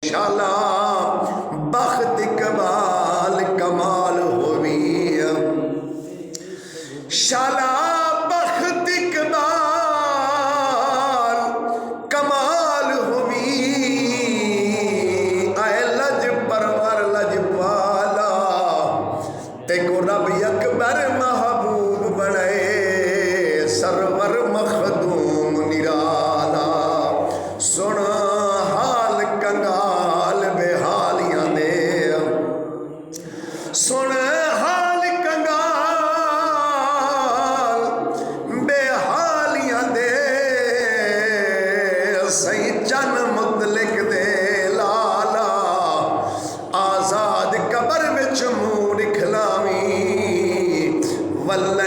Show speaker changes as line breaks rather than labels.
شالا بخت کمال کمال ہوئی شالا بخت کمال کمال ہوئی اے لج پرور لج پالا تے کو رب اکبر محبوب بنے سرور مخدوم نرالا سن حال کنگال بے حالیاں دے سن حال کنگال بے حالیاں دے سی چن مطلق دے لالا آزاد قبر وچ منہ نکھلاویں واللہ